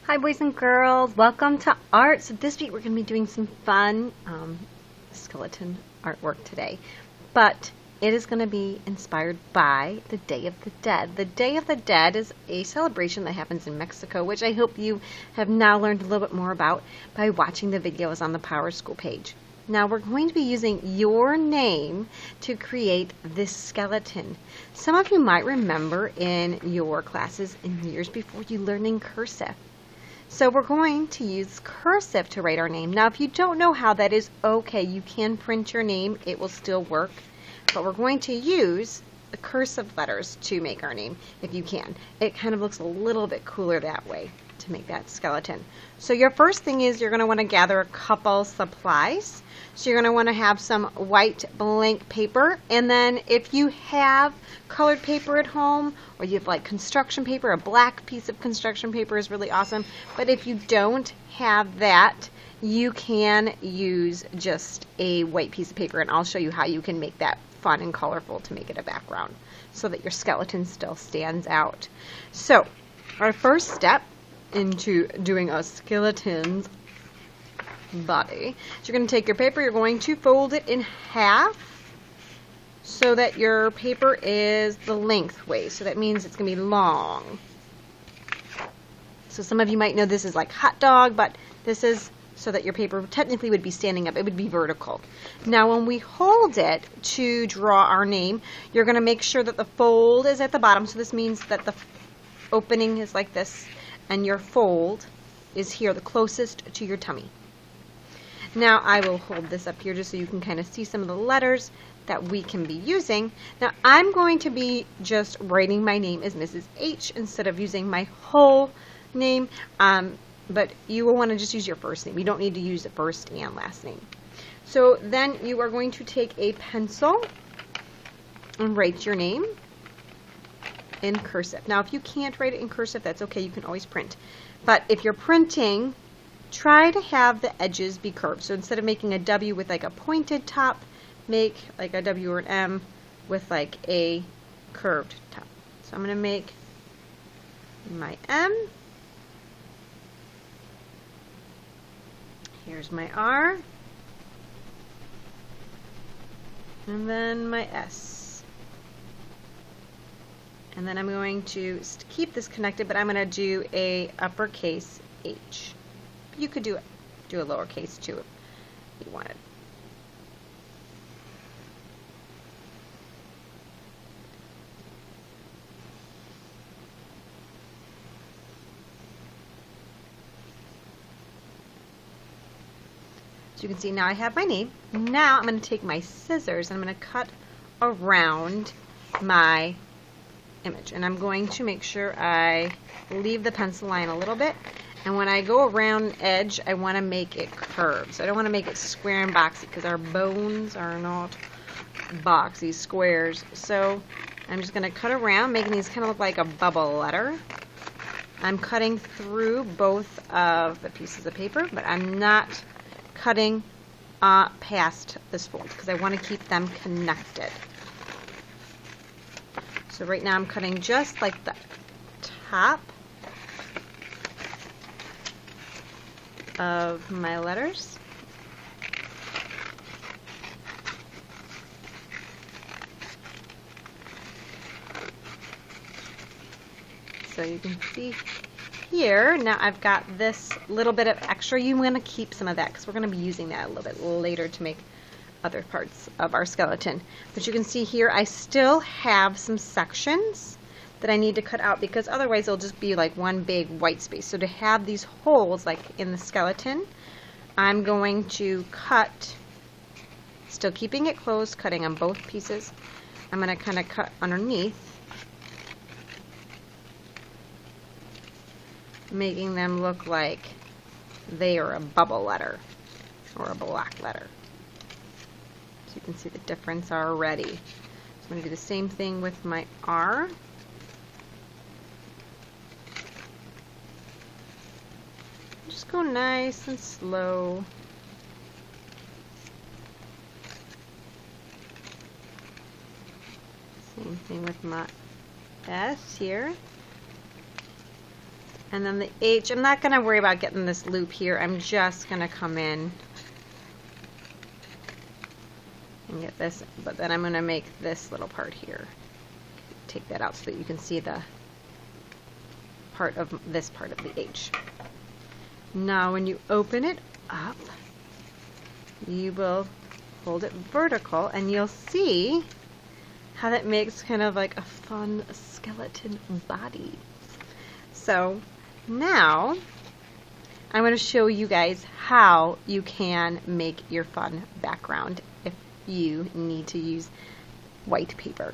Hi boys and girls, welcome to art. So this week we're going to be doing some fun skeleton artwork today, but it is going to be inspired by the Day of the Dead. The Day of the Dead is a celebration that happens in Mexico, which I hope you have now learned a little bit more about by watching the videos on the Power School page. Now we're going to be using your name to create this skeleton. Some of you might remember in your classes in years before you learning cursive. So we're going to use cursive to write our name. Now if you don't know how, that is okay. You can print your name. It will still work. But we're going to use the cursive letters to make our name if you can. It kind of looks a little bit cooler that way to make that skeleton. So your first thing is you're going to want to gather a couple supplies. So you're going to want to have some white blank paper, and then if you have colored paper at home, or you have like construction paper, a black piece of construction paper is really awesome. But if you don't have that, you can use just a white piece of paper, and I'll show you how you can make that fun and colorful to make it a background so that your skeleton still stands out. So our first step into doing a skeleton's body. So you're going to take your paper, you're going to fold it in half so that your paper is the lengthways. So that means it's going to be long. So some of you might know this is like hot dog, but this is so that your paper technically would be standing up. It would be vertical. Now when we hold it to draw our name, you're going to make sure that the fold is at the bottom. So this means that the opening is like this and your fold is here, the closest to your tummy. Now I will hold this up here just so you can kind of see some of the letters that we can be using. Now I'm going to be just writing my name as Mrs. H instead of using my whole name, but you will want to just use your first name. You don't need to use the first and last name. So then you are going to take a pencil and write your name in cursive. Now if you can't write it in cursive, that's okay, you can always print. But if you're printing, try to have the edges be curved. So instead of making a W with like a pointed top, make like a W or an M with like a curved top. So I'm going to make my M. Here's my R. And then my S. And then I'm going to keep this connected, but I'm going to do a uppercase H. You could do a lowercase too if you wanted. So you can see now I have my name. Now I'm going to take my scissors and I'm going to cut around my image. And I'm going to make sure I leave the pencil line a little bit. And when I go around an edge, I want to make it curved. So I don't want to make it square and boxy because our bones are not boxy squares. So I'm just going to cut around, making these kind of look like a bubble letter. I'm cutting through both of the pieces of paper, but I'm not cutting past this fold because I want to keep them connected. So right now I'm cutting just like the top of my letters. So you can see here, now I've got this little bit of extra. You want to keep some of that because we're going to be using that a little bit later to make other parts of our skeleton. But you can see here I still have some sections that I need to cut out because otherwise it'll just be like one big white space. So to have these holes like in the skeleton, I'm going to cut, still keeping it closed, cutting on both pieces. I'm going to kind of cut underneath, making them look like they are a bubble letter or a black letter. So you can see the difference already. So I'm going to do the same thing with my R. Just go nice and slow. Same thing with my S here. And then the H, I'm not going to worry about getting this loop here. I'm just going to come in and get this, but then I'm going to make this little part here. Take that out so that you can see the part of this part of the H. Now when you open it up, you will hold it vertical and you'll see how that makes kind of like a fun skeleton body. So now I'm going to show you guys how you can make your fun background if you need to use white paper.